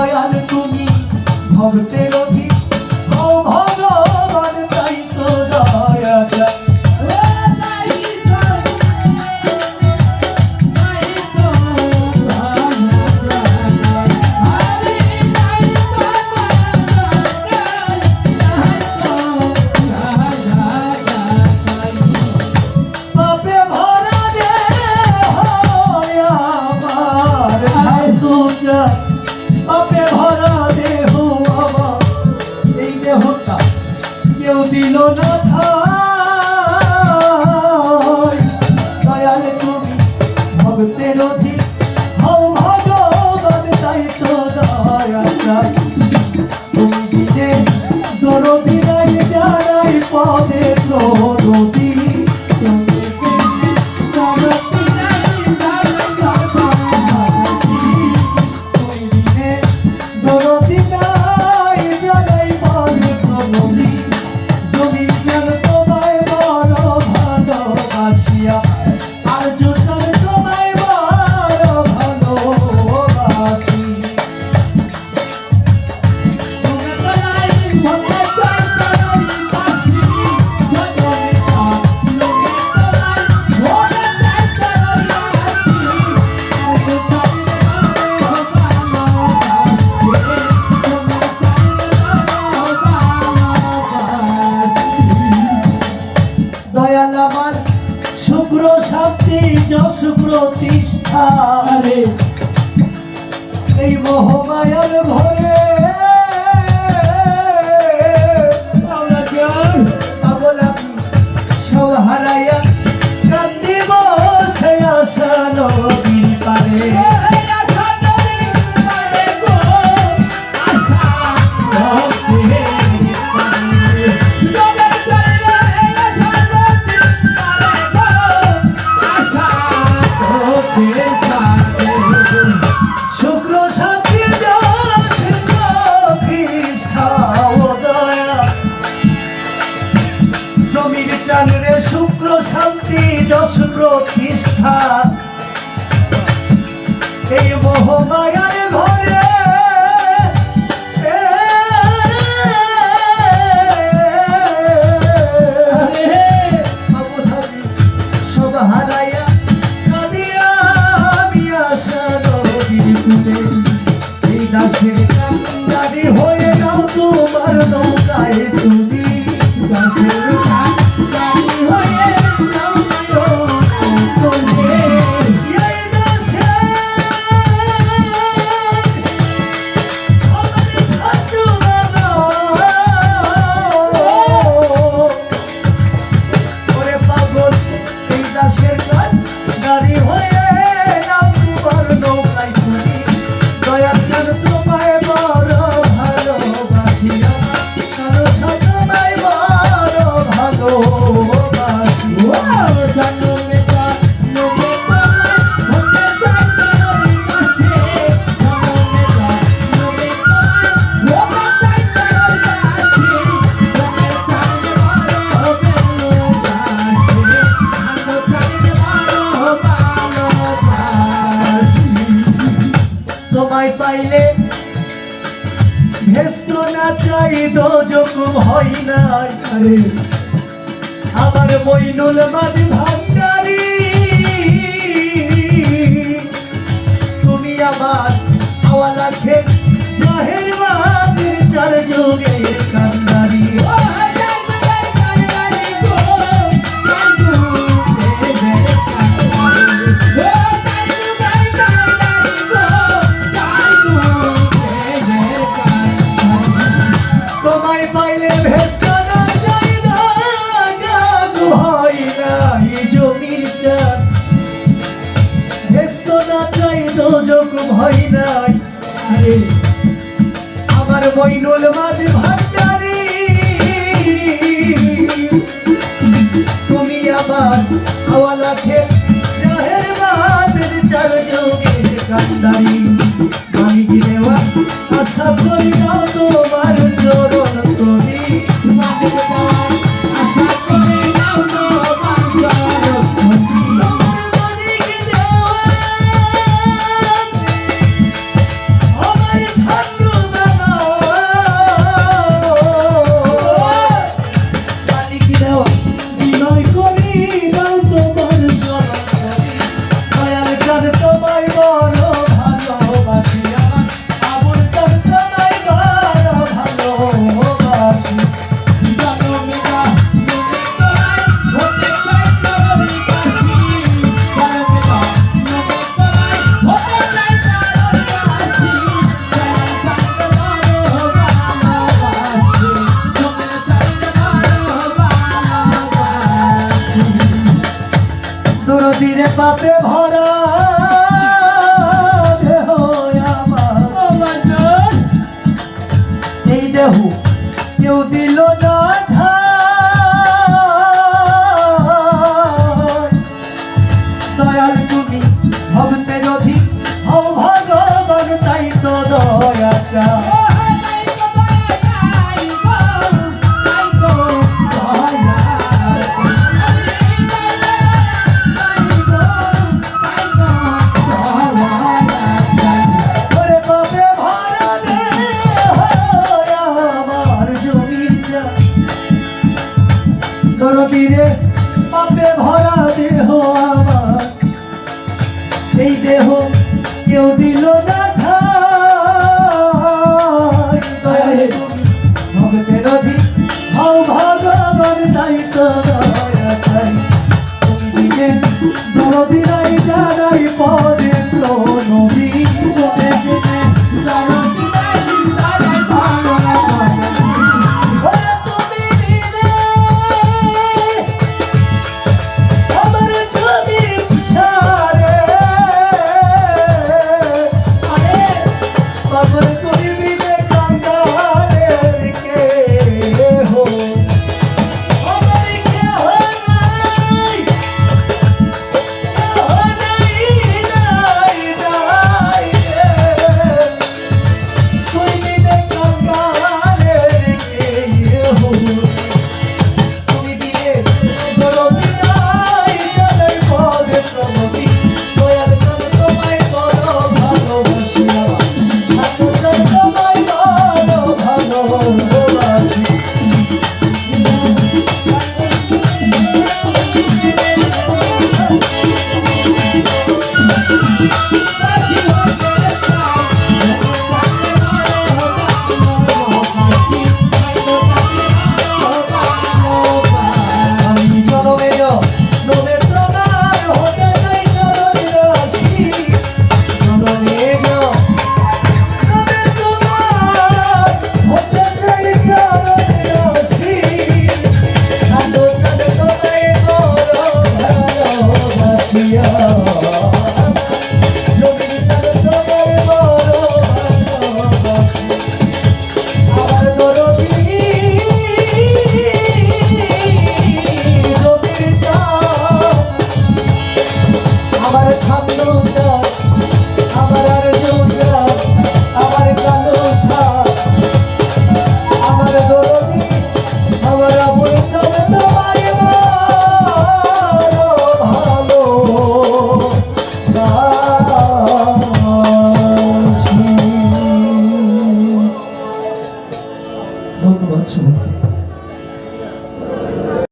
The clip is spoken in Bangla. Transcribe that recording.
দয়াল তুমি ভক্তের অধিক হও ভগবান, তাই তো দয়া চাই। পাপে ভরা দেহ আমার, এই দেহটা কেউ দিল না ঠাই। দয়াল তুমি ভক্তের অধিক হও ভগবান, তাই তো দয়া চাই। তুমি দিলে দরদি নাই জানাই পদে প্রণতি, শুক্র শান্তি যশ প্রতিষ্ঠা এই মোহমায়ার ঘরে, সব হারাইয়া কান্দিব সে আশা নদীর পারে। শুক্র শান্তি যশ প্রতিষ্ঠা ও দয়া, জমির চাঁদরে শুক্র শান্তি যশ প্রতিষ্ঠা এই মোহমায়ার ঘরে। সব হারাইয়া কাঁদিয়া আমি আশা নদীর কূলে, এই দাসের কান্ডারি হয়ে নাও তোমার নৌকায় তুমি। তোমায় পাইলে ভেস্ত না চাই দোজক ভয় নাই, আমার মইনুল মাঝি ভান্ডারি তুমি আবার হাওয়ালা খেত জাহের বাদের চার যুগে কান্ডারি। তোমায় পাইলে ভেস্ত না চাই দোজক ভয় নাই, জমির চাঁদ ভেস্ত না চাই দোজক ভয় নাই, আমার মইনুল মাঝি ভান্ডারি তুমি আবার হাওয়ালা খেত জাহের বাদের চার যুগে কান্ডারি। আমি দেওয়া আশা করি নাও তোমার চরণ করি, আমার দরদিরে পাপে ভরা দেহ আমার, এই দেহ কেউ দিল না ধার। দয়াল তুমি ভক্তের অধিক হও ভগবান, তাই তো দয়া চাই। দরদিরে পাপে ভরা দেহ আমার, এই দেহ কেউ দিল না ধার। দয়াল তুমি ভক্তের অধিক হও ভগবান, তাই তো দয়া চাই। তুমি দিলে দরদিরাই জানাই পদে প্রণবী, ধন্যবাদ।